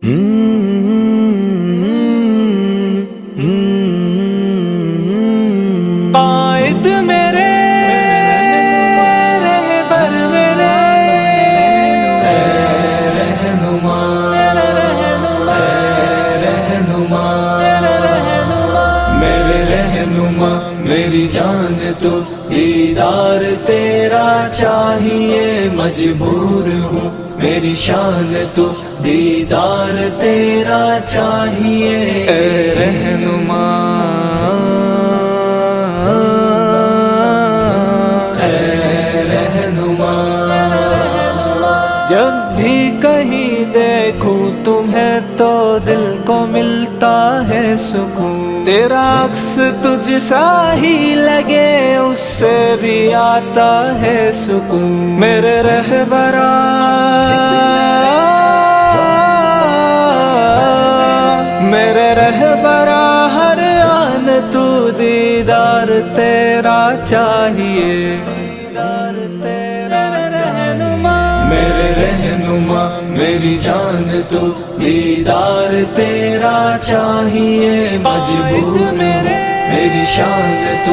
قائد میرے رہبر میرے رہنما میرے رہنما میری جان تو دیدار تیرا چاہیے مجبور ہوں میری شان تو دیدار تیرا چاہیے اے رہنما اے رہنما جب بھی کہیں دیکھوں تمہیں تو دل کو ملتا ہے سکون تیرا عکس تجھ سا ہی لگے اس سے بھی آتا ہے سکون میرے رہبرا میرے رہبرا ہر آن تو دیدار تیرا چاہیے دیدار تیرا رہنما میرے رہنما میری جان تو دیدار تیرا چاہیے مجبور میری شان تو